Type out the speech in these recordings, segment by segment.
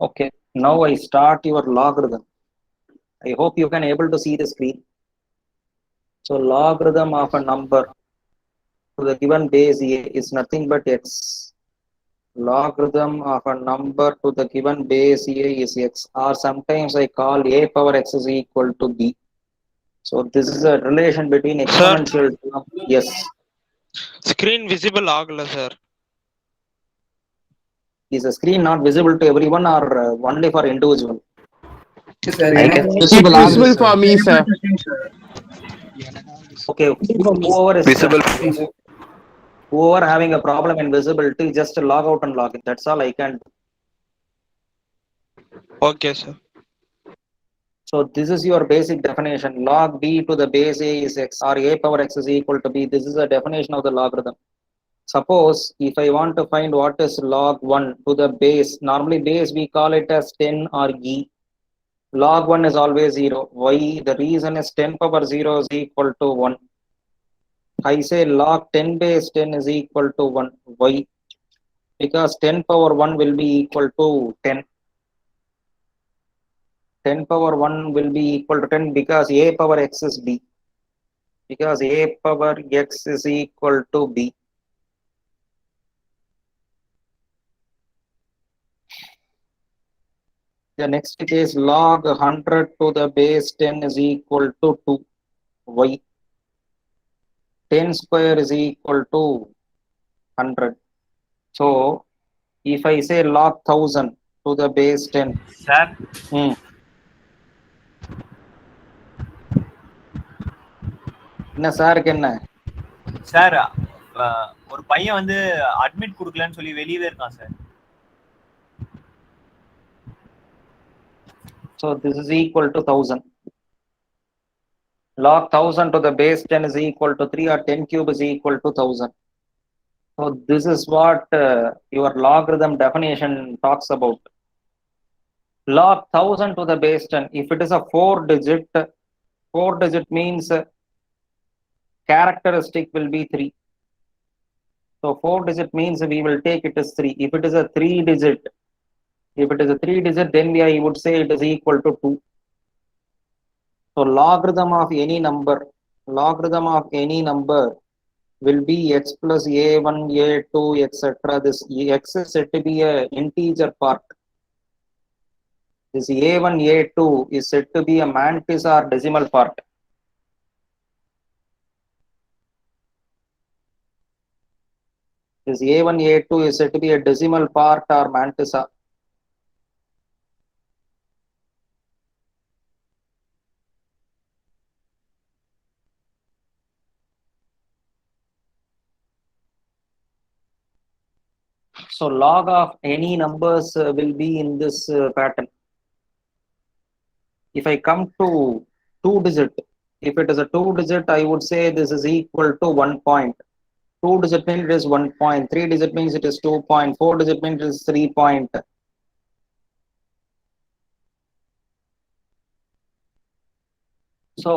Okay, now I start your logarithm. I hope you can able to see the screen. So logarithm of a number to the given base a is nothing but x. Logarithm of a number to the given base a is x, or sometimes I call a power x is equal to b. So this is a relation between Sir, exponential term. Yes, screen visible agala, sir. is the screen not visible to everyone or only for individual? Sir, I எனக்கு can வந்து It see. visible ஆகுது visible sir. for me, sir. Okay, whoever is Visible. whoever having a problem in visibility, just log out and log in. That's all I can do. Okay, sir. So this is your basic definition. Log b to the base a is x, or a power x is equal to b. This is a definition of the logarithm. Suppose if I want to find what is log 1 to the base, normally base we call it as 10 or e. Log 1 is always 0. Why? The reason is 10 power 0 is equal to 1. I say log 10 base 10 is equal to 1. Why? Because 10 power 1 will be equal to 10. 10 power 1 will be equal to 10 because a power x is b. Because a power x is equal to b. The next case, log 100 to the base 10 is equal to 2. Why? 10 square is equal to 100. So if I say log 1000 to the base 10, Sir, என்ன சாருக்கு என்ன? Sir ஒரு பையன் வந்து admit கொடுக்கலன்னு சொல்லி வெளியவே இருக்கான் sir. So this is equal to 1000. Log 1000 to the base 10 is equal to 3, or 10 cube is equal to 1000. So this is what your logarithm definition talks about. Log 1000 to the base 10. If it is a 4 digit means characteristic will be 3. So 4 digit means we will take it as 3. If it is a 3 digit, then I would say it is equal to 2. So logarithm of any number will be x plus a1, a2, etc. This x is said to be a integer part. This a1, a2 is said to be a mantis or decimal part. This a1, a2 is said to be a decimal part or mantissa. So log of any numbers will be in this pattern. If I come to 2 digit, if it is a 2 digit, I would say this is equal to 1 point. 2 digit means it is 1 point. 3 digit means it is 2 point. 4 digit means it is 3 point. So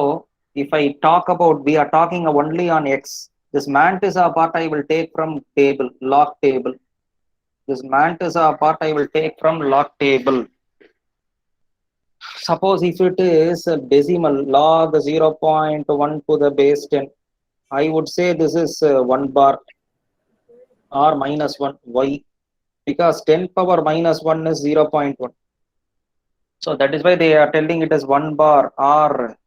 if I talk about, we are talking only on x. This mantissa part I will take from table, log table. This mantissa part I will take from log table. Suppose if it is a decimal, log 0.1 to the base 10, I would say this is 1 bar or minus 1. Why? Because 10 power minus 1 is 0.1. So that is why they are telling it as 1 bar or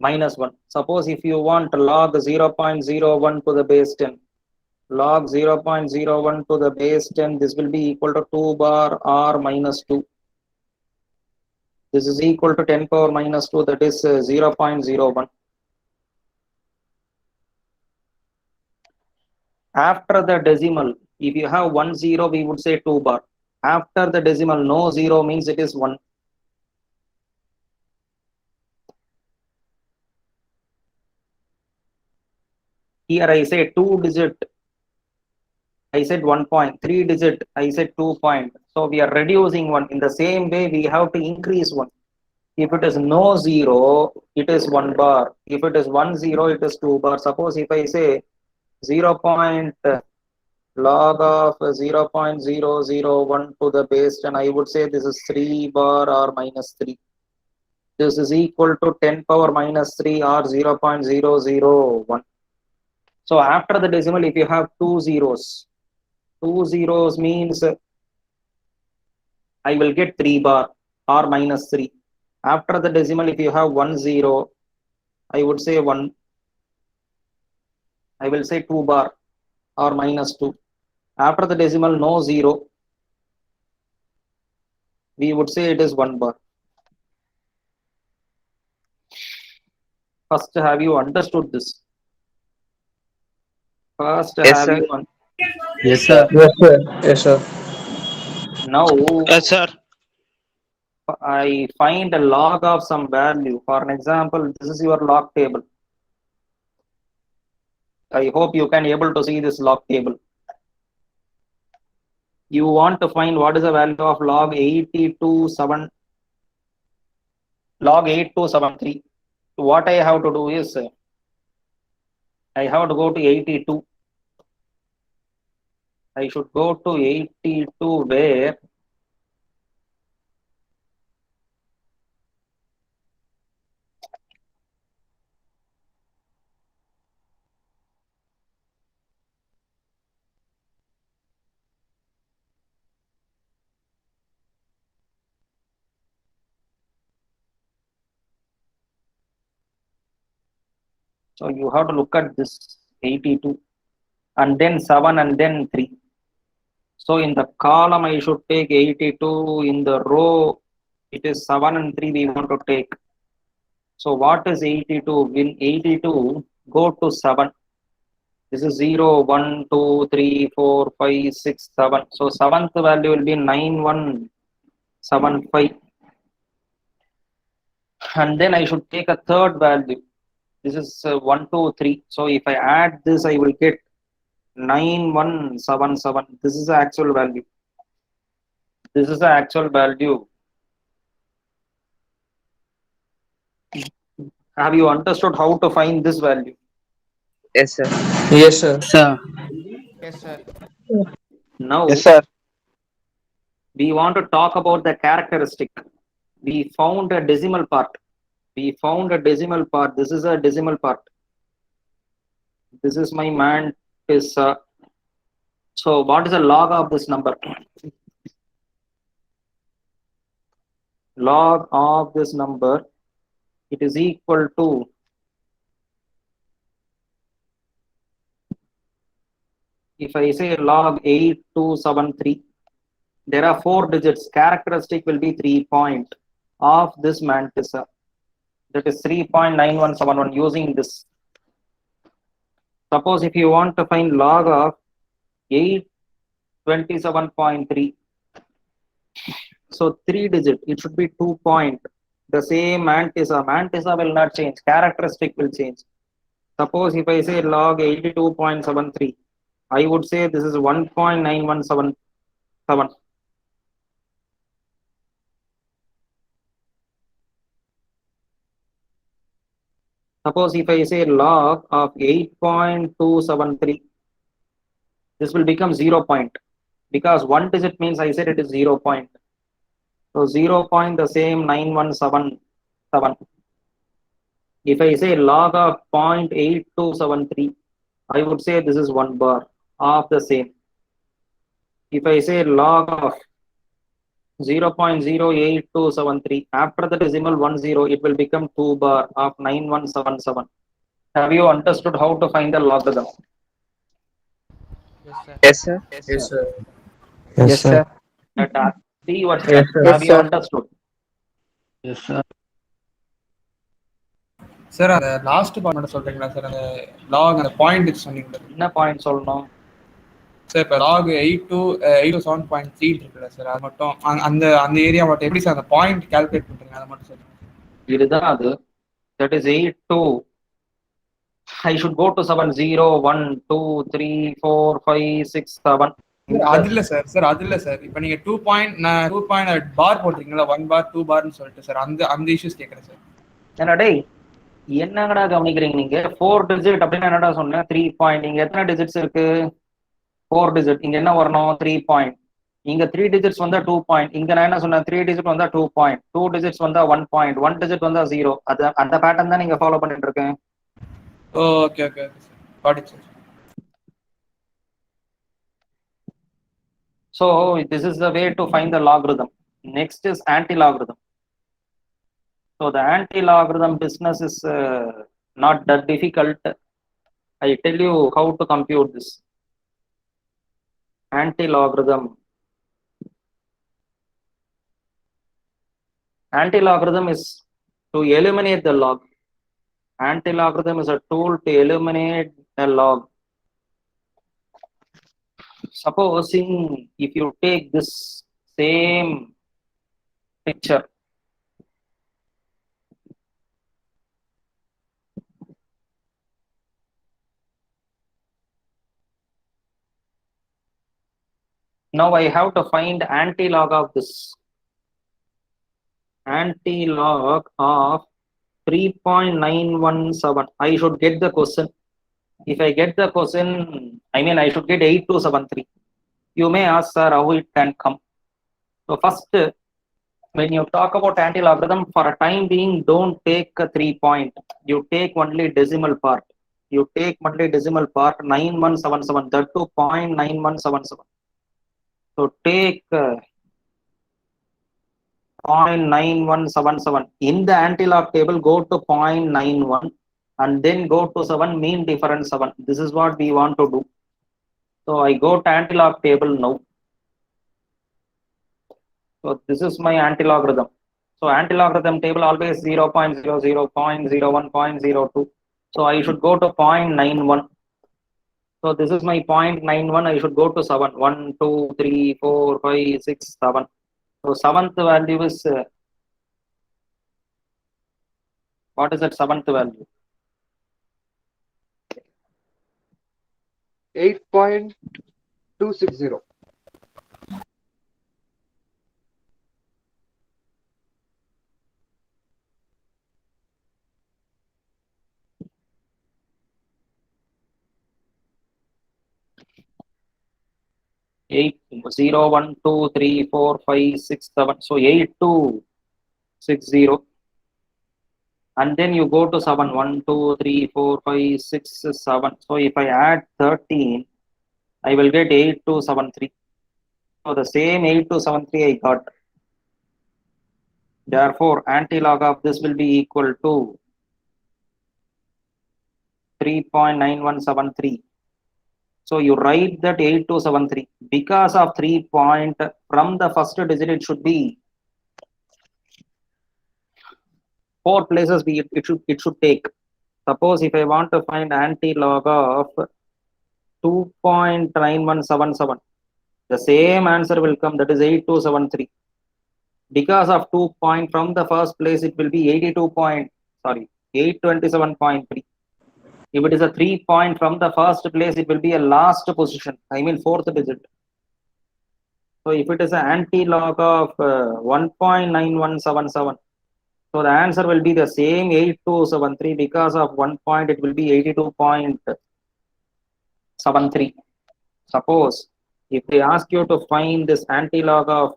minus 1. Suppose if you want log 0.01 to the base 10, log 0.01 to the base 10, this will be equal to 2 bar or minus 2. This is equal to 10 power minus 2, that is 0.01. After the decimal, if you have 1 0, we would say 2 bar. After the decimal, no 0 means it is 1. Here I say 2 digit, I said 1 point. 3 digit, I said 2 point. So we are reducing 1. In the same way, we have to increase 1. If it is no 0, it is 1 bar. If it is 1 0, it is 2 bar. Suppose if I say 0.1 log of 0.001 to the base 10, I would say this is 3 bar or minus 3. This is equal to 10 power minus 3 or 0.001. So after the decimal, if you have two zeros means I will get 3 bar or minus 3. After the decimal, if you have 1 0, I would say 1. I will say 2 bar or minus 2. After the decimal, no 0. We would say it is 1 bar. First, have you understood this? First, Yes, have sir. you Yes, sir. Yes, sir. Yes, sir. now Yes, sir. I find a log of some value. For an example, this is your log table. I hope you can able to see this log table. You want to find what is the value of log 8273. What I have to do is I have to go to 82. I should go to 82 where so you have to look at this 82 and then 7 and then 3. So in the column I should take 82, in the row it is 7 and 3 we want to take. So what is 82? In 82, go to 7. This is 0, 1, 2, 3, 4, 5, 6, 7. So seventh value will be 9175. And then I should take a third value. This is 1, 2, 3. So if I add this, I will get 9177. This is the actual value. This is the actual value. Have you understood how to find this value? Yes, sir. Yes, sir. Sir. Yes, sir. Now Yes, sir. we want to talk about the characteristic. We found a decimal part. This is a decimal part. This is my mantis. So what is the log of this number? Log of this number, it is equal to if I say log 8273, there are 4 digits. Characteristic will be 3 point of this mantis. That is 3.9171 using this. Suppose if you want to find log of 827.3, so 3 digit, it should be 2 point. The same mantissa will not change, characteristic will change. Suppose if I say log 82.73, I would say this is 1.9177. Suppose if I say log of 8.273, this will become 0 point because 1 digit means I said it is 0 point. So 0 point the same 9177. If I say log of 0.8273, I would say this is 1 bar of the same. If I say log of 0.08273, after the decimal 10, it will become 2 bar of 9177. Have you understood how to find the logarithm? Yes, sir. Yes, sir. Yes, sir. Yes, sir. See what Yes, sir. have you understood? Yes, sir. Sir அந்த last part மட்டும் சொல்றீங்களா sir? அந்த lock அந்த point சொன்னீங்க என்ன point சொல்லணும் sir? இப்போ lock 827.3 இருக்குல்ல சார், அது மட்டும் அந்த அந்த ஏரியா மட்டும் எப்படி சார் அந்த பாயிண்ட் கால்குலேட் பண்றீங்க அதை மட்டும் சொல்லுங்க. இதுதான் அது. That is 82. I should go to 7 0 1 2 3 4 5 6 7. அது இல்ல சார். சார் அது இல்ல சார். இப்போ நீங்க 2 பாயிண்ட் பார் போடுறீங்களா, 1 பார் 2 பார்னு சொல்லிட்டு சார், அந்த இஷ்யூஸ் கேட்குறேன் சார். என்னடா என்னங்கடா கவனிக்கிறீங்க நீங்க? 4 டிஜிட் அப்படின்னு என்னடா சொன்னேன்? 3 பாயிண்ட். இங்க எத்தனை டிஜிட்ஸ் இருக்கு? 4 digit. இங்க என்ன வரணும் 3 point. இங்க 3 digits வந்தா 2 point. இங்க நான் என்ன சொன்னேன் 3 digit வந்தா 2 point. 2 digits வந்தா 1 point. 1 digit வந்தா 0. அது அந்த பேட்டர்ன் தான் நீங்க ஃபாலோ பண்ணிட்டு இருக்கேன். Okay okay okay sir. Got it sir. So this is the way to find the logarithm. Next is anti-logarithm. So the anti-logarithm business is not that difficult. I tell you how to compute this. Anti-logarithm. Anti-logarithm is to eliminate the log. Anti-logarithm is a tool to eliminate the log. Supposing if you take this same picture, now I have to find anti-log of this. Anti-log of 3.917. I should get the question. If I get the question, I mean I should get 8273. You may ask, sir, how it can come. So first, when you talk about anti-logarithm, for a time being, don't take a 3 point. You take only decimal part. You take only decimal part 9177. That to 0.9177. So take 0.9177. In the anti-log table, go to 0.91 and then go to 7, mean difference 7. This is what we want to do. So I go to anti-log table now. So this is my anti-logarithm. So anti-logarithm table always 0.00, 0.01, 0.02. So I should go to 0.91. So this is my 0.91. I should go to 7. 1, 2, 3, 4, 5, 6, 7. So seventh value is what is that seventh value? 8.260. Eight 0, 1, 2, 3, 4, 5, 6, 7. So 8260. And then you go to 7. 1, 2, 3, 4, 5, 6, 7. So if I add 13, I will get 8273. So the same 8273 I got. Therefore, anti-log of this will be equal to 3.9173. So you write that 8273 because of 3 point from the first digit it should be 4 places it should take. Suppose if I want to find anti-log of 2.9177, the same answer will come, that is 8273. Because of 2 point from the first place it will be 827.3. If it is a 3 point from the first place, it will be a last position, I mean fourth digit. So if it is an anti-log of 1.9177, so the answer will be the same 8273. Because of 1 point, it will be 82.73. Suppose if they ask you to find this anti-log of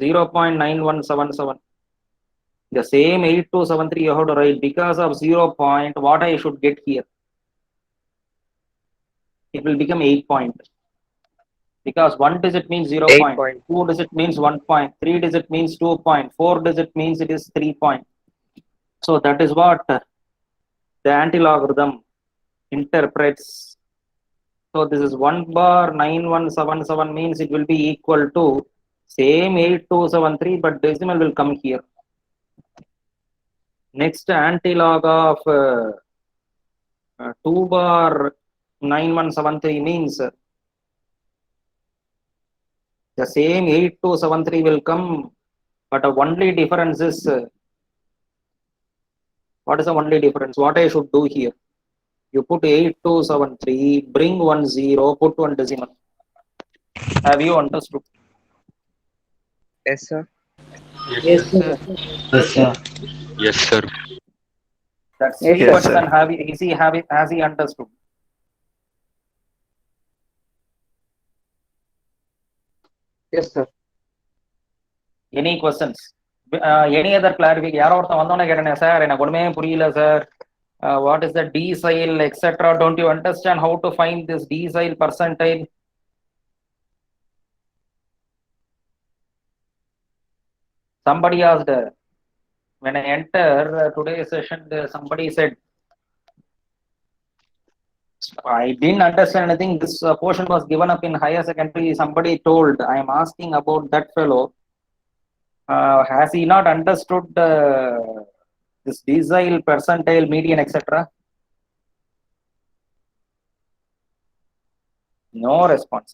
0.9177, the same 8273 you have to write. Because of 0 point, what I should get here? It will become 8 point. Because 1 digit means 0 point, 2 digit means 1 point, 3 digit means 2 point, 4 digit means it is 3 point. So that is what the anti-logarithm interprets. So this is 1 bar 9177 means it will be equal to same 8273, but decimal will come here. Next, anti-log of 2 bar 9173 means the same 8273 will come, but the only difference is what is the only difference? What I should do here? You put 8273, bring 1 0, put 1 decimal. Have you understood? Yes, sir. Yes, sir. Yes, sir. Yes, sir. That's Yes, three sir. question. Has he understood? Yes, sir. Any questions? Any other clarification? யாரோ ஒருத்தன் வந்தோன்னே கேட்டேனே sir எனக்கு ஒண்ணுமே புரியல sir. What is the decile, etc.? Don't you understand how to find this decile percentile? Somebody asked, when I enter today's session, somebody said, I didn't understand anything. This portion was given up in higher secondary. Somebody told, I am asking about that fellow. Has he not understood this decile, percentile, median, etc.? No response.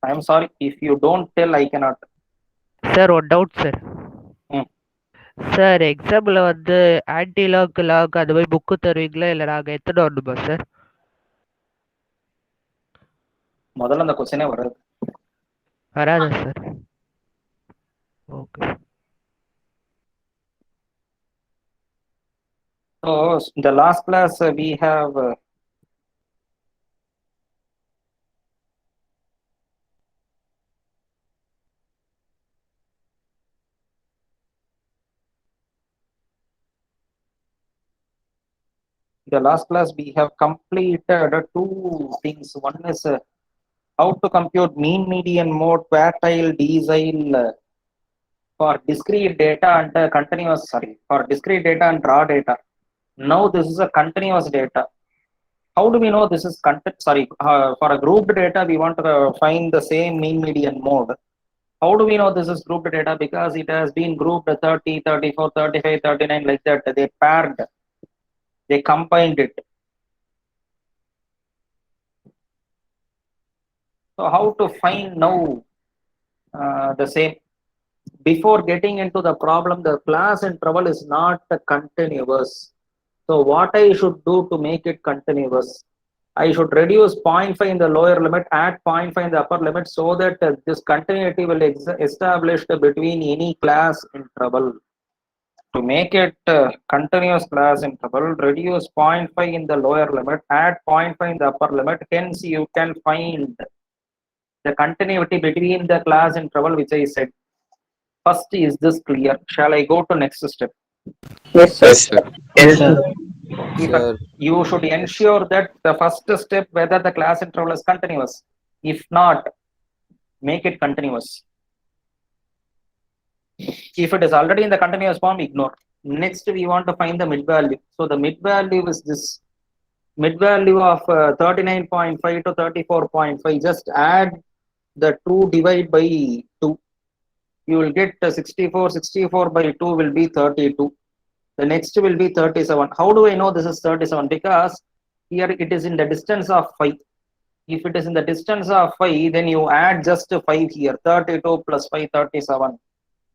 I am sorry. If you don't tell, I cannot. Sir ஒரு doubt sir. Sir example வந்து anti lock lock அது போய் book தருவீங்களா இல்லை நாங்கள் எத்தனை வரணுமா sir? முதல்ல அந்த கொஸ்டினே வராது. வராதா sir? Okay. So in the last class we have completed two things. One is how to compute mean, median, mode, quartile, decile for discrete data and for discrete data and raw data. Now this is a continuous data. How do we know this is for a grouped data we want to find the same mean, median, mode. How do we know this is grouped data? Because it has been grouped 30, 34, 35, 39 like that. They paired, they combined it. So how to find now the same? Before getting into the problem, the class interval is not continuous. So what I should do to make it continuous? I should reduce 0.5 in the lower limit, add 0.5 in the upper limit, so that this continuity will established between any class interval. To make it continuous class interval, reduce 0.5 in the lower limit, add 0.5 in the upper limit. Hence, you can find the continuity between the class interval which I said. First, is this clear? Shall I go to next step? Yes, sir. Yes, sir. Yes, sir. Sir. You should ensure that the first step whether the class interval is continuous. If not, make it continuous. If it is already in the continuous form, ignore. Next, we want to find the mid value. So the mid value is this mid value of 39.5 to 34.5. Just add the 2, divide by 2. You will get 64. 64 by 2 will be 32. The next will be 37. How do I know this is 37? Because here it is in the distance of 5. If it is in the distance of 5, then you add just 5 here. 32 plus 5, 37.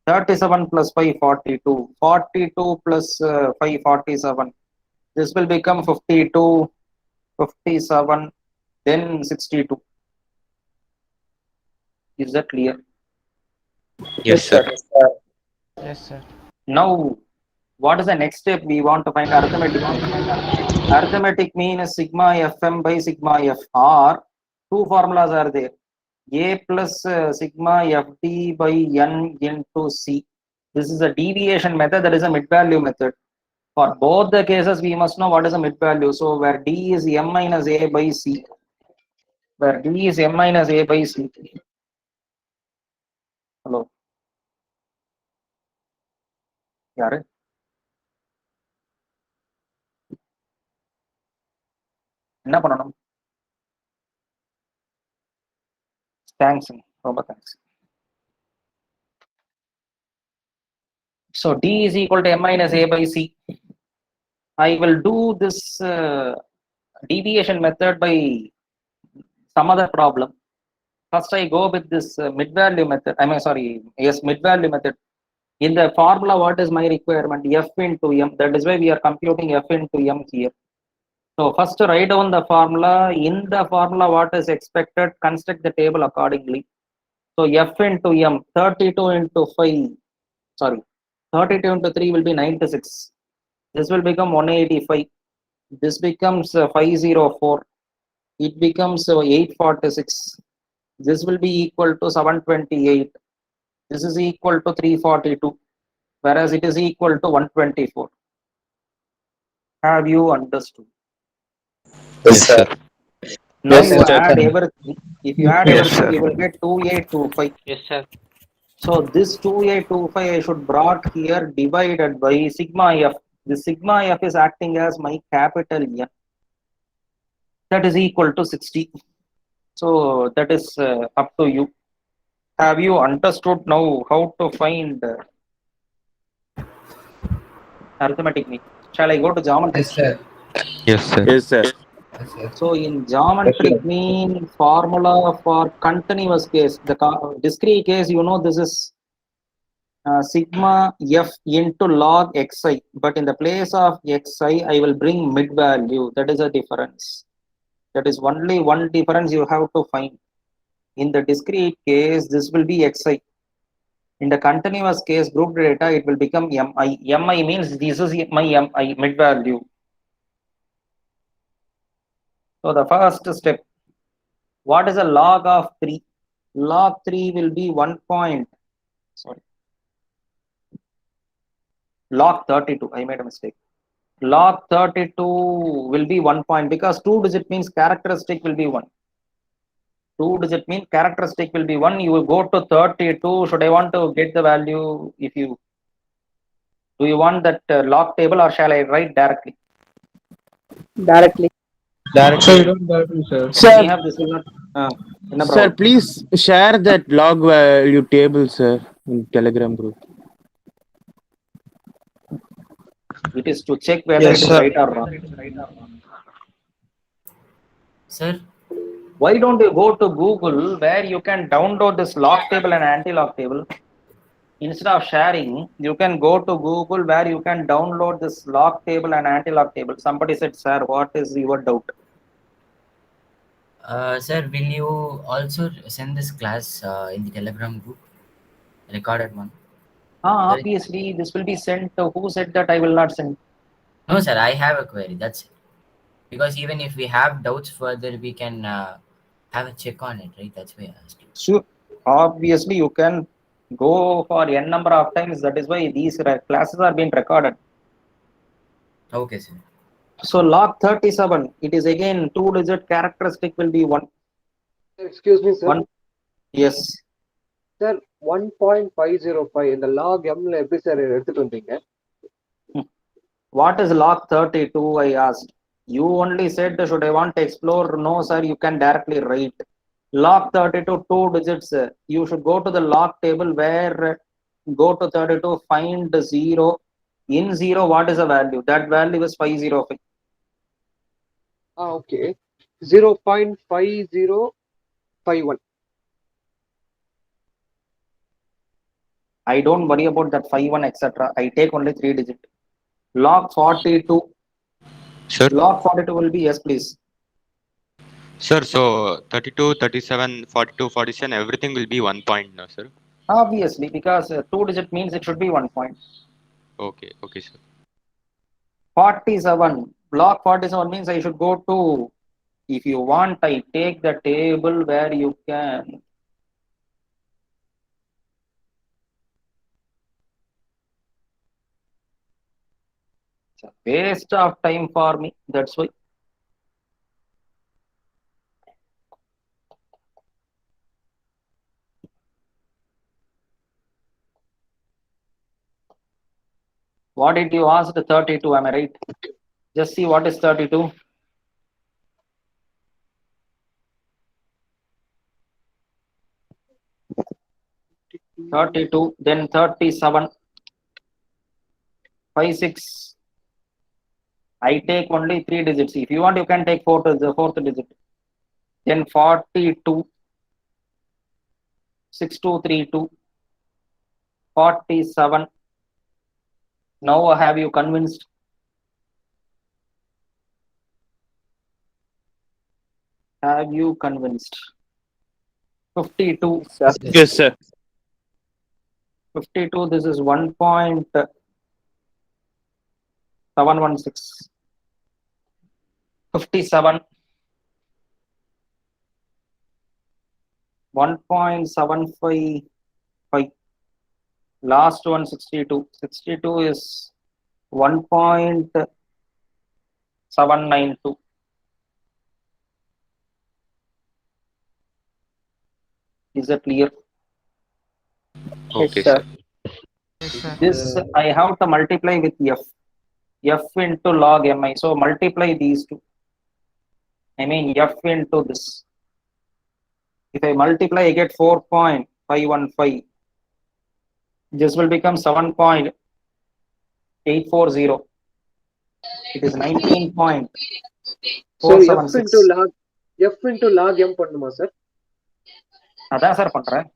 37 plus 5, 42. 42 plus 5, 47. This will become 52, 57, then 62. Is that clear? Yes, sir. Yes sir. Now, what is the next step? We want to find arithmetic mean. Arithmetic mean is sigma fm by sigma f, or two formulas are there. A plus sigma fd by n into c. This is a deviation method, that is a mid value method. For both the cases, we must know what is a mid value. So where d is m minus a by c, where d is m minus a by c. Hello. யாரு? என்ன பண்ணணும்? Thanks, ரொம்ப thanks. So d is equal to m minus a by c. I will do this deviation method by some other problem. First, I go with this mid value method. Mid value method. In the formula, what is my requirement? F into m. That is why we are computing f into m here. So first, write down the formula. In the formula, what is expected? Construct the table accordingly. So f into m, 32 into 5. 32 into 3 will be 96. This will become 185. This becomes 504. It becomes 846. This will be equal to 728. This is equal to 342, whereas it is equal to 124. Have you understood? Yes, sir. Now Yes, you sir. add everything. If you add Yes, everything, sir. you will get 2825. Yes, sir. So this 2825 I should brought here divided by sigma f. The sigma f is acting as my capital N. That is equal to 60. So that is up to you. Have you understood now how to find arithmetic mean? Shall I go to geometry? Yes, sir. Yes, sir. Yes, sir. Yes, sir. So in geometric mean formula for continuous case, the discrete case, you know, this is sigma f into log xi, but in the place of xi, I will bring mid value. That is a difference. That is only one difference you have to find. In the discrete case, this will be xi. In the continuous case, group data, it will become mi. Mi means this is my mi, mid value. So the first step, what is a log of 3? Log 3 will be 1 point. Sorry. Log 32. I made a mistake. Log 32 will be 1 point because 2-digit means characteristic will be 1. 2-digit means characteristic will be 1. You will go to 32. Should I want to get the value? Do you want that log table or shall I write directly? Directly. Sir, you don't directly, sir. Any Sir, of this will not. என்ன sir, problem? please share that log value table, sir, in Telegram group. It is to check whether it is right or wrong. Sir, Why don't you go to Google where you can download this log table and anti-log table? Instead of sharing, you can go to Google where you can download this log table and anti-log table. Somebody said, sir, what is your doubt? sir, will you also send this class in the Telegram group, recorded one? Sir, Obviously, this will be sent. Who said that I will not send? no, sir, I have a query. That's it. Because even if we have doubts further, we can have a check on it, right? That's why I asked you. Sure. Obviously, you can go for n number of times. That is why these classes are being recorded. Okay, sir. So log 37, it is again 2-digit characteristic will be 1. Excuse me, sir. 1. Yes. Sir, 1.505 இந்த log m எப்படி sir எடுத்துட்டு வந்தீங்க? What is log 32? I asked. You only said, should I want to explore? No, sir, you can directly write. Log 32, 2 digits. You should go to the log table where go to 32, find 0. In 0, what is the value? That value is 505. Okay. 0.5051. I don't worry about that 51, etc. I take only 3 digit. Log 42. Sir. Log 42 will be, yes, please. Sir, so 32, 37, 42, 47, everything will be 1 point now, sir? Obviously, because 2 digit means it should be 1 point. Okay, okay, sir. 47. Block 47 means I should go to, if you want, I take the table where you can. It's a waste of time for me. That's why. What did you ask? The 32, am I right? Just see what is 32. Then 37. 5, 6. I take only 3 digits. If you want, you can take the fourth digit. Then 42. 6232. 47. Now have you convinced? Have you convinced? 52. Yes, sir. 52, this is 1.716. 57. 1.755. Last one 62. 62 is 1.792. Is that clear? Okay, Yes, sir. This I have to multiply with f into log mi. So multiply these two. I mean f into this. If I multiply, I get 4.515. This will become 7.840. It is 19.476. Sir, f into log m பண்ணுமா sir? அதான் sir பண்றேன்.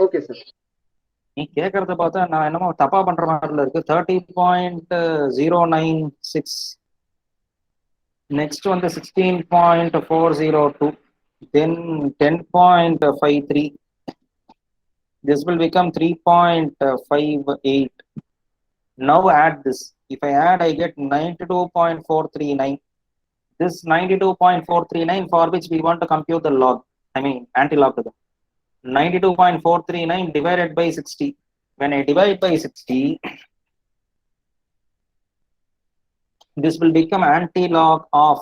Okay sir. நீ கேட்கறத பார்த்தா நான் என்னமோ தப்பா பண்ற மாதிரில இருக்கு. 30.096. நெக்ஸ்ட் வந்து 16.402. Then 10.53. This will become 3.58. Now add this. If I add, I get 92.439. This 92.439 for which we want to compute the log. I mean anti-log to them. 92.439 divided by 60. When I divide by 60, this will become anti-log of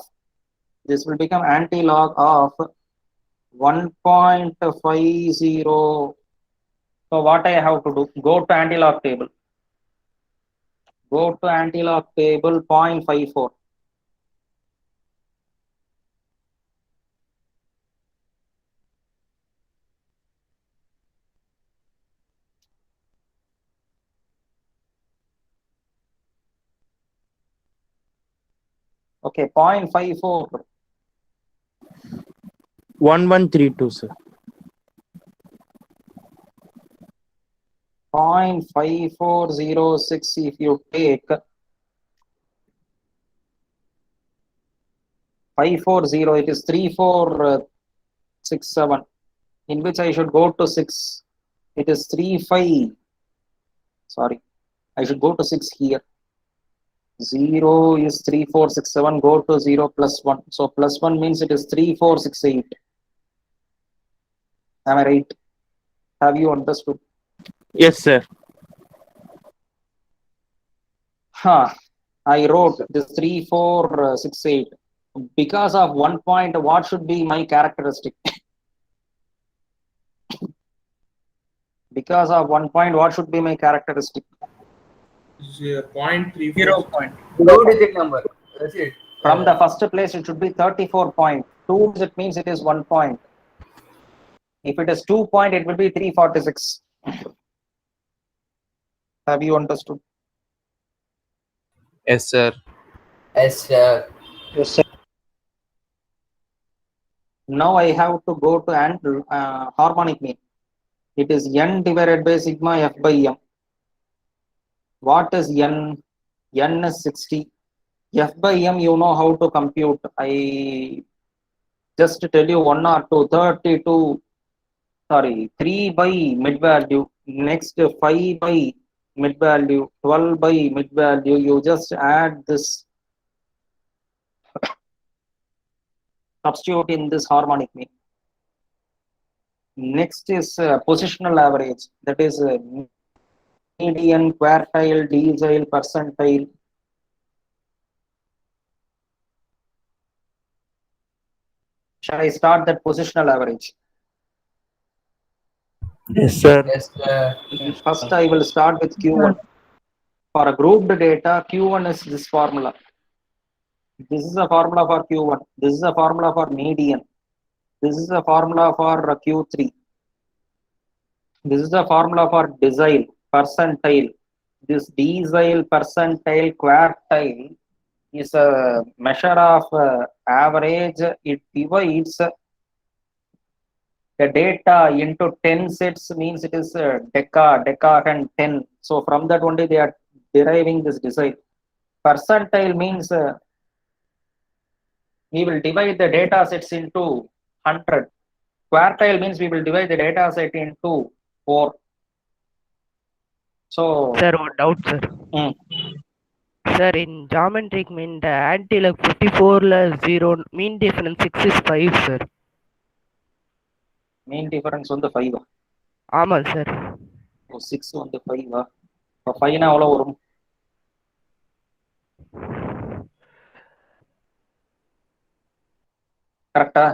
1.50. So what I have to do? Go to anti-log table. Go to anti-log table 0.54. Okay, 0.54. 1132, sir. 0.5406 if you take 540, it is 3467, in which I should go to 6. It is 35. Sorry, I should go to 6 here. 0 is 3467, go to 0 plus 1. So plus 1 means it is 3468. Am I right? Have you understood? Yes, sir. I wrote this 3468. Because of 1 point, what should be my characteristic? Because of 1 point, what should be my characteristic? 0.34. Low digit number. That's it. From the first place, it should be 34.2. It means it is 1 point. If it is 2 point, it will be 346. Have you understood? Yes, sir. Yes, sir. Yes, sir. Now I have to go to harmonic mean. It is n divided by sigma f by m. What is n? N is 60. F by m, you know how to compute. I just tell you 1 or 2. 32. Sorry, 3 by mid value. Next 5 by mid value. 12 by mid value. You just add this. Substitute in this harmonic mean. Next is positional average. That is median, quartile, decile, percentile. Shall I start that positional average? Yes, sir. Yes, sir. First, I will start with Q1. For a grouped data, Q1 is this formula. This is a formula for Q1. This is a formula for median. This is a formula for Q3. This is a formula for decile, percentile. This decile, percentile, quartile is a measure of average. It divides the data into 10 sets, means it is deca and 10. So from that only they are deriving this decile. Percentile means we will divide the data sets into 100. Quartile means we will divide the data set into 4. So Sir, one doubt, sir. Sir, in geometric mean the anti-log 54 la 0 mean difference 6 is 5, sir. Main difference வந்து 5. ஆமாம் sir. 6 வந்து 5. இப்போ 5 எவ்வளோ வரும்? கரெக்டா?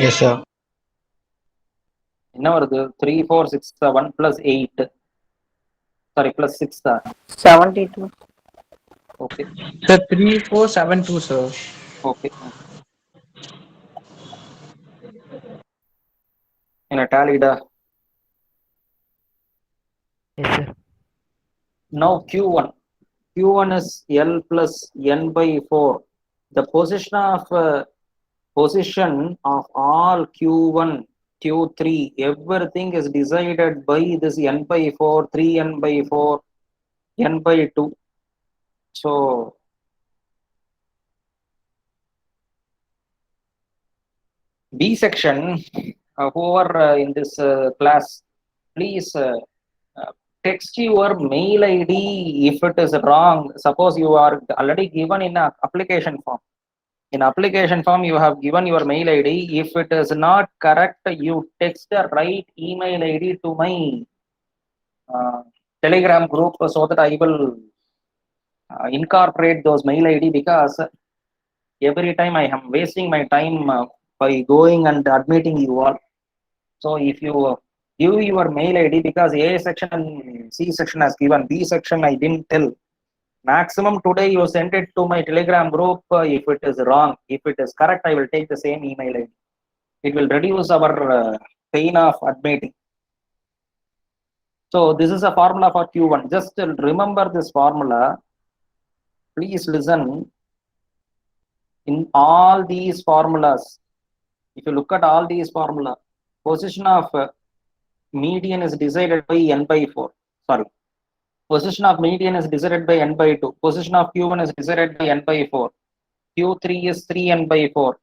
Yes, sir. என்ன வருது? 3 4 6 7 plus 8. Sorry, plus 6 தான். 72. Okay. Sir, 3472, sir. Okay. என்ன tallied-ஆ? Yes, sir. Now Q1. Q1 is L plus N by 4. The position of all Q1, Q3, everything is decided by this N by 4, 3N by 4, N by 2. So, B section, whoever in this class, please text your mail ID if it is wrong. Suppose you are already given in an application form. In application form, you have given your mail ID. If it is not correct, you text the right email ID to my Telegram group so that I will incorporate those mail ID, because every time I am wasting my time by going and admitting you all. So if you give your mail ID, because A section and C section has given, B section I didn't tell. Maximum today you send it to my Telegram group. If it is wrong, if it is correct, I will take the same email ID. It will reduce our pain of admitting. So this is a formula for Q1. Just remember this formula. Please listen. In all these formulas, if you look at all these formula, position of median is decided by n by 4. Sorry. Position of median is decided by n by 2. Position of Q1 is decided by n by 4. Q3 is 3n by 4.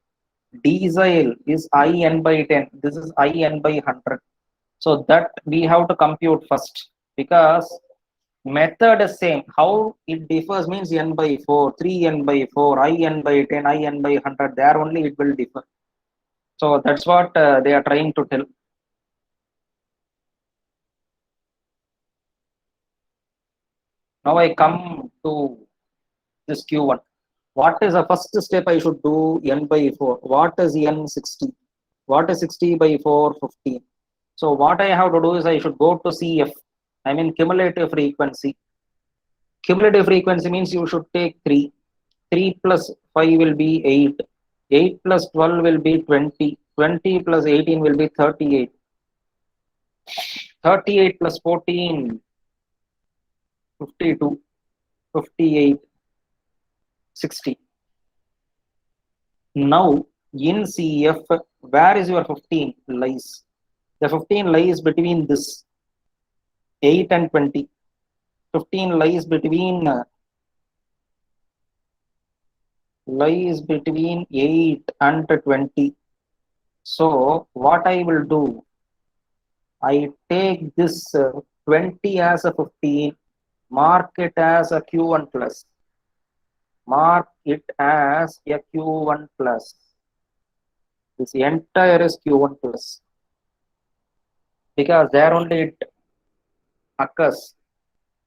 Decile is in by 10. This is in by 100. So that we have to compute first, because method is same. How it differs means n by 4, 3n by 4, in by 10, in by 100. There only it will differ. So that's what they are trying to tell. Now I come to this Q1. What is the first step I should do? N by 4. What is n 60? What is 60 by 4? 15. So what I have to do is I should go to CF. I mean cumulative frequency. Cumulative frequency means you should take 3. 3 plus 5 will be 8. 8 plus 12 will be 20. 20 plus 18 will be 38. 38 plus 14, 52. 58. 60. Now in CF, where is your 15 lies? The 15 lies between this 8 and 20. 15 lies between 8 and 20. So what I will do, I take this 20 as a 15, mark it as a Q1 plus. Mark it as a Q1 plus. This entire is Q1 plus, because there only it occurs.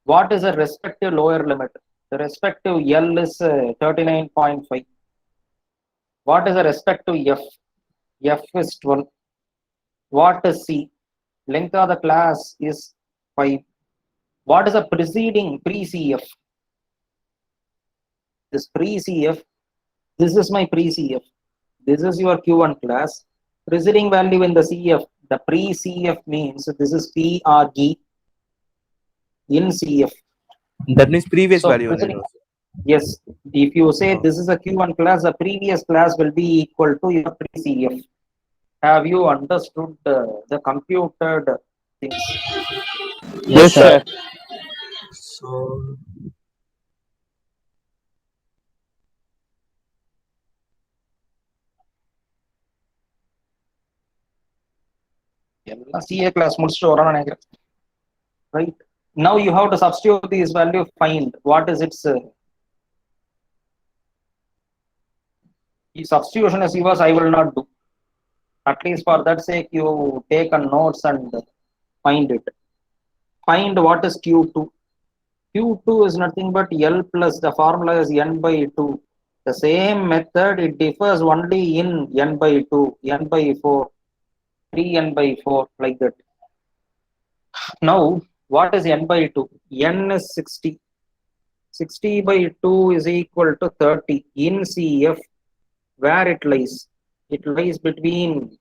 What is the respective lower limit? The respective L is 39.5. What is the respective F? F is 12. What is C? Length of the class is 5. What is the preceding pre-CF? This pre-CF, this is my pre-CF. This is your Q1 class. Preceding value in the CF, the pre-CF means this is PRG in CF. That means previous So value only. yes, if you say this is a Q1 class, the previous class will be equal to your pre-CF. Have you understood the computed things? Yes, sir. So CA class முடிச்சிட்டு வரோம்னு நினைக்கிறேன். Right. Now you have to substitute this value, find what is its If substitution is yours, I will not do. At least for that sake, you take a notes and find it. Find what is Q2. Q2 is nothing but L plus the formula is N by 2. The same method, it differs only in N by 2, N by 4, 3N by 4, like that. Now, what is N by 2? N is 60. 60 by 2 is equal to 30. In CF, where it lies? It lies between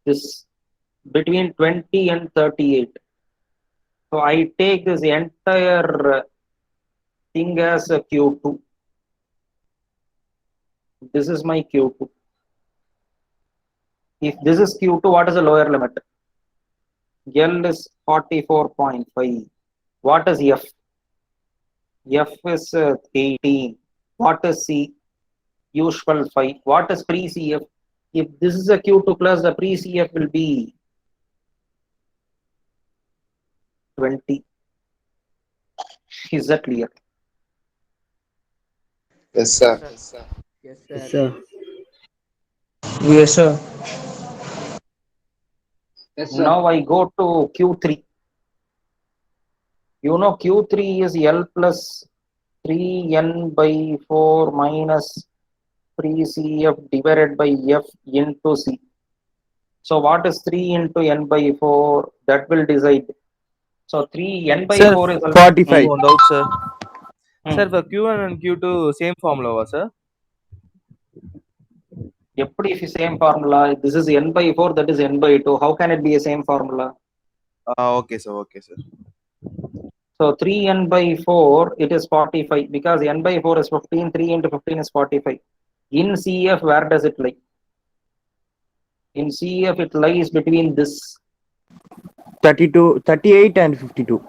this, between 20 and 38. So I take this entire thing as a Q2. This is my Q2. If this is Q2, what is the lower limit? L is 44.5. What is F? F is 18. What is C? Usual 5. What is pre-CF? If this is a Q2 plus, the pre-CF will be 20. Is that clear? Yes, sir. Yes, sir. Yes, sir. Yes, sir. Now I go to Q3. You know Q3 is L plus 3N by 4 minus pre-CF divided by F into C. So what is 3 into N by 4? That will decide. So 3 N by Sir, 4 is 45. one doubt, sir. Hmm. Sir, for Q1 and Q2, same formula, sir? If same formula, this is N by 4, that is N by 2. How can it be a same formula? Okay, sir. Okay, sir. So 3N by 4, it is 45 because N by 4 is 15, 3 into 15 is 45. In CF, where does it lie? In CF, it lies between this. 32, 38 and 52.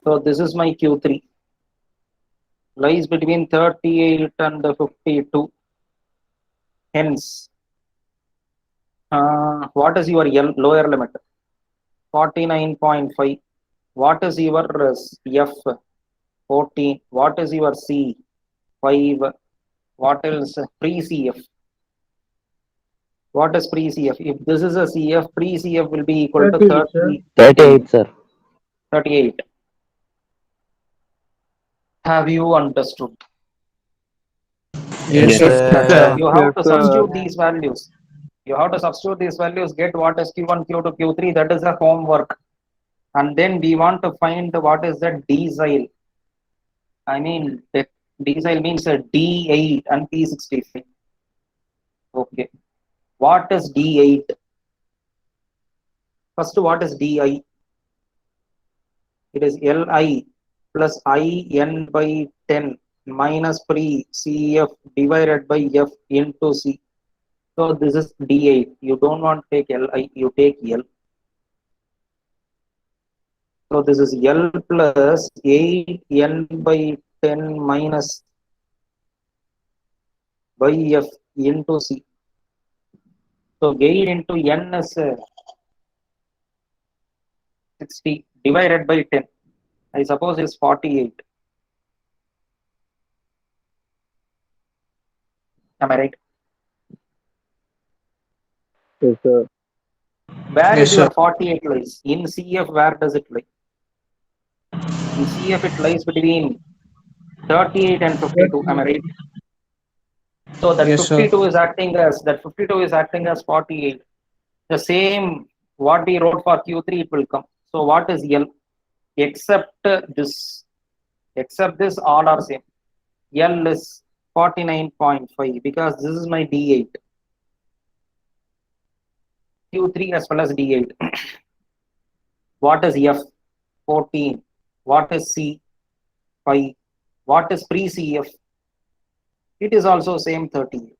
So this is my Q3. Lies between 38 and 52. Hence, what is your lower limit? 49.5. What is your F? 14. What is your C? 5. What else? Pre-CF. What is pre-CF? If this is a CF, pre-CF will be equal to 30. 38, sir. 38. Have you understood? Yes, sir. You have to substitute these values. You have to substitute these values, get what is Q1, Q2, Q3. That is the homework. And then we want to find what is the decile. I mean, the decile means a D8 and P65. Okay. What is D8? First, what is DI? It is Li plus IN by 10 minus pre-CF divided by F into C. So this is D8. You don't want to take Li, you take L. So this is L plus 8N by 10 minus by F into C. So 8 into N is 60 divided by 10. I suppose it's 48. Am I right? Yes, sir. Where Yes, is sir. your 48 lies? In CF, where does it lie? In CF, it lies between 38 and 52. Am I right? So that Yes, sir. 52 is acting as 48. The same what we wrote for Q3, it will come. So what is L? Except this, all are same. L is 49.5 because this is my D8. Q3 as well as D8. What is F? 14. What is C? 5. What is pre-CF? It is also same 38.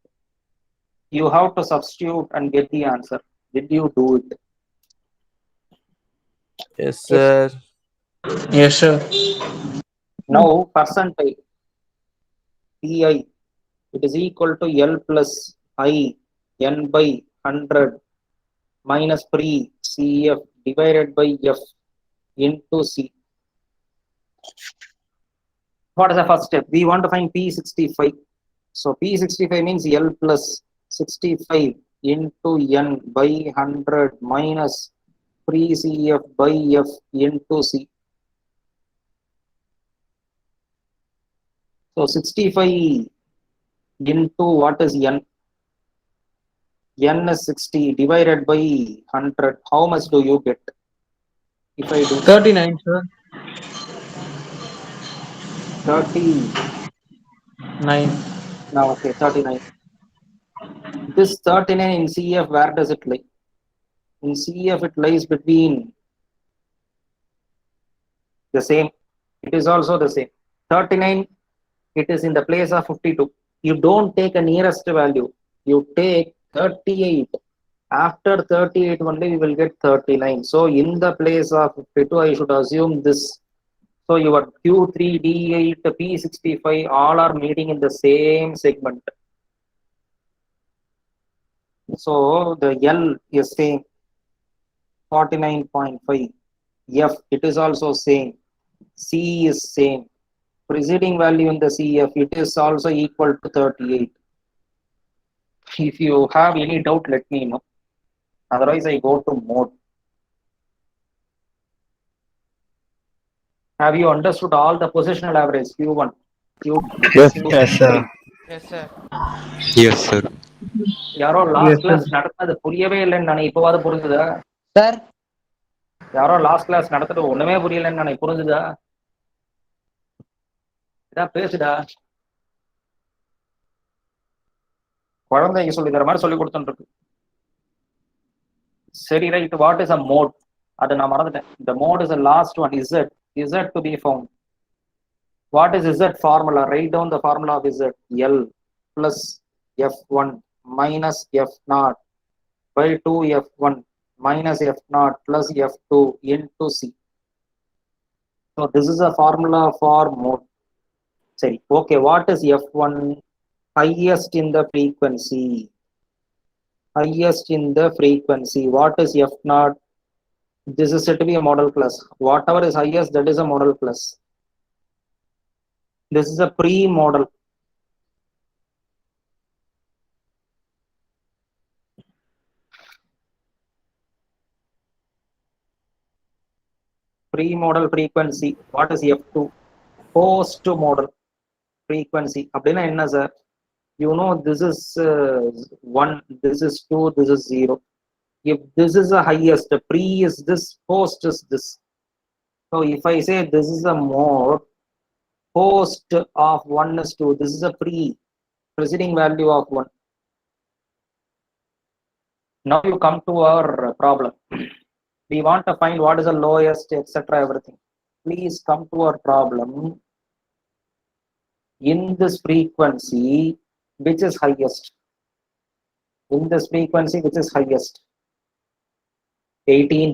You have to substitute and get the answer. Did you do it? Yes, sir. Yes, sir. Now percentage Pi, it is equal to L plus I N by 100 minus pre-CF divided by F into C. What is the first step? We want to find P65. So P65 means L plus 65 into N by 100 minus free CF by F into C. So 65 into what is N? N is 60 divided by 100. How much do you get? If I do 39, sir. 39. 9. Now, okay, 39. This 39 in CF, where does it lie? In CF, it lies between the same. It is also the same. 39, it is in the place of 52. You don't take a nearest value. You take 38. After 38 only, we will get 39. So in the place of 52, I should assume this. So your Q3, D8, P65, all are meeting in the same segment. So the L is same, 49.5. F, it is also same. C is same. Preceding value in the CF, it is also equal to 38. If you have any doubt, let me know. Otherwise, I go to mode. Have you understood all the positional average? Q1, Q2, Yes. Q3. Yes, sir. Yes, sir. யாரோ last Yes, sir. Class நடந்தது புரியவே இல்லைன்னு நான் இப்போவாது புரிஞ்சுதா? Sir யாரோ last class நடத்துட்டு ஒண்ணுமே புரியலன்னு நான் புரிஞ்சுதா? இதான் பேசுடா. குழந்தைங்க சொல்லி தர மாதிரி சொல்லி கொடுத்துட்டு இருக்கு. சரி, right. What is a mode? அதை நான் மறந்துட்டேன். The mode is the last one. Z to be found. What is Z formula? Write down the formula of Z. L plus F1 minus F0 by 2F1 minus F0 plus F2 into C. So this is a formula for mode. Sorry. Okay, what is F1? Highest in the frequency. Highest in the frequency. What is F0? This is said to be a model class. Whatever is highest, that is a model class. This is a pre-model. Pre-model frequency. What is F2? Post-model frequency. அப்படின்னா என்ன sir? You know this is 1, this is 2, this is 0. If this is the highest, pre is this, post is this. So if I say this is a mode, post of 1 is 2, this is a preceding value of 1. Now you come to our problem. We want to find what is the lowest, etc. everything. Please come to our problem. In this frequency, which is highest? In this frequency, which is highest? 18.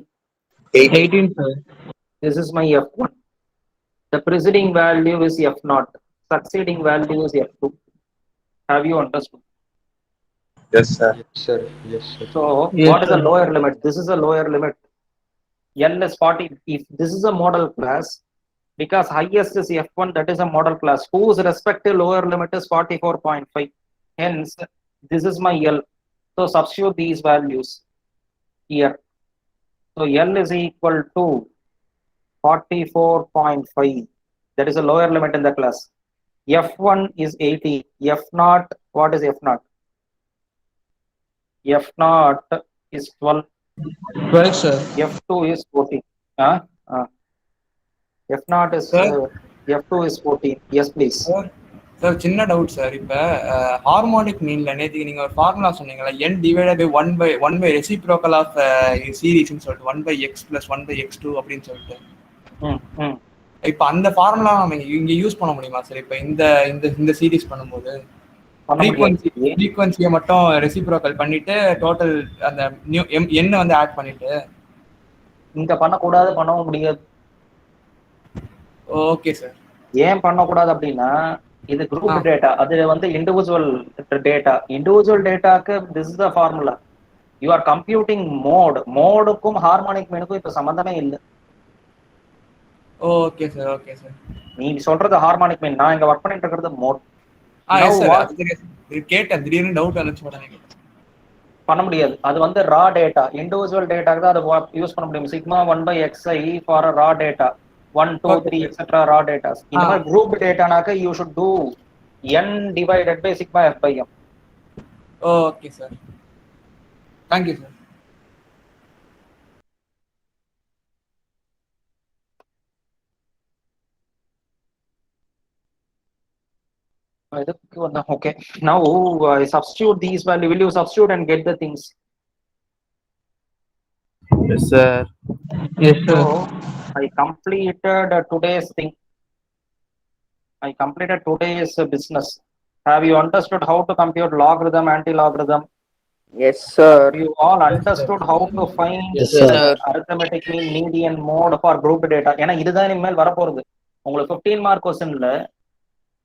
18, sir. This is my F1. The preceding value is F0. Succeeding value is F2. Have you understood? Yes, sir. Yes, sir. Yes, sir. So, Yes, what is the sir. lower limit? This is a lower limit. L is 40. If this is a model class, because highest is F1, that is a model class, whose respective lower limit is 44.5. Hence, this is my L. So, substitute these values here. So, L is equal to 44.5. That is a lower limit in the class. F1 is 80. F0, what is F0? F0 is 12. 12, sir. F2 is 14. F0 is F2 is 14. Yes, please. Sir சின்ன doubt sir. இப்போ harmonic மீன்ல நேற்றுக்கு நீங்கள் ஒரு formula சொன்னீங்களா, n divided by 1 by reciprocal of சீரீஸ்ன்னு சொல்லிட்டு 1 by x + 1 by x2 அப்படின்னு சொல்லிட்டு. இப்போ அந்த ஃபார்முலா நம்ம இங்கே யூஸ் பண்ண முடியுமா சார்? இப்போ இந்த இந்த இந்த சீரீஸ் பண்ணும்போது ஃப்ரீக்வன்சியை மட்டும் ரெசிப்ரோக்கல் பண்ணிட்டு டோட்டல் அந்த n வந்து ஆட் பண்ணிட்டு இங்க பண்ணக்கூடாது, பண்ணவும் முடியாது. Okay sir. ஏன் பண்ணக்கூடாது அப்படின்னா, இது குரூப் டேட்டா, அது வந்து இண்டிவிஜுவல் டேட்டா. இண்டிவிஜுவல் டேட்டாக்கு this is the formula. You are computing மோடுக்கும் ஹார்மோனிக் மீனுக்கும் இப்ப சம்பந்தமே இல்லை. Okay sir. Okay sir. நீ சொல்றது ஹார்மோனிக் மீன், நான் இங்க ஒர்க் பண்ணிட்டு இருக்கிறது மோட். எஸ் சார் what அது கேட்டேன் திடீர்னு டவுட் வந்துச்சு உடனே கேட்டேன். பண்ண முடியாது. அது வந்து ரா டேட்டா, இண்டிவிஜுவல் டேட்டாக்கு தான் அதை யூஸ் பண்ண முடியும். Sigma 1/xi for raw data 1 2 3 etcetera raw datas. இந்த மாதிரி குரூப் டேட்டானாக்க you should do n divided by sigma f/m. Okay sir, thank you sir. Okay, now I substitute these value. Will you substitute and get the things? Yes, sir. Yes, sir. So I completed today's thing. I completed today's business. Have you understood how to compute logarithm, anti-logarithm? Yes, sir. Have you all understood how to find Yes, sir. arithmetic mean, median, mode for grouped data? ஏன்னா இதுதான் இனிமேல் வரப்போறது. உங்களுக்கு 15 mark கொஸ்டின்ல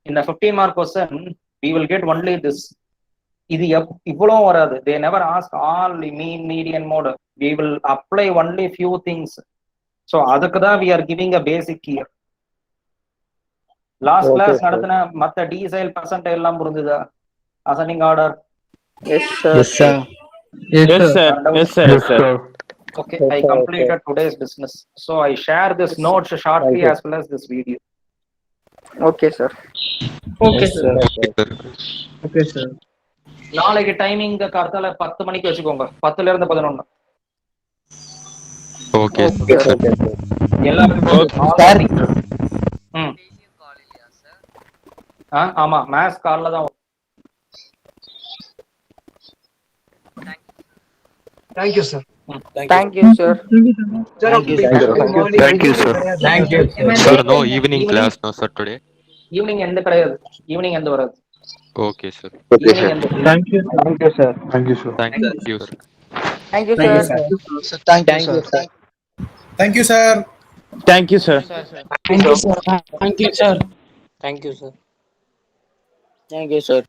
இந்த 15 mark question we will get only this. இது இவ்வளவு வராது. They never ask all mean, median, mode. We will apply only few things. So அதுக்கு தான் we are giving a basic here. Last class நடத்தின மத்த டீசைல் பர்சன்ட் எல்லாம் புரிஞ்சுதா? Ascending order. Yes, sir. Yes, sir. Yes, sir. Yes, sir. Yes, sir. Okay, I completed today's business. So I share this notes shortly as well as this video. Okay, sir. Okay, sir. Okay, sir. நாளைக்கு timing கார்த்தால 10 மணிக்கு வச்சுக்கோங்க. 10ல இருந்து 11. Okay sir. எல்லாரும் ஆமா maths கால்ல தான். Thank you, sir. Thank you, sir. Thank you, sir. Thank you, sir. Sir, no evening class, no sir today. Evening எந்த கிடையாது. ஈவினிங் எந்த வராது. Okay, sir. Thank you, sir. Thank you, sir. Thank you, sir. Thank you, sir. Thank you, sir. Thank you, sir. Thank you, sir. Thank you, sir. Thank you, sir. Thank you, sir. Thank you, sir. Thank you, sir.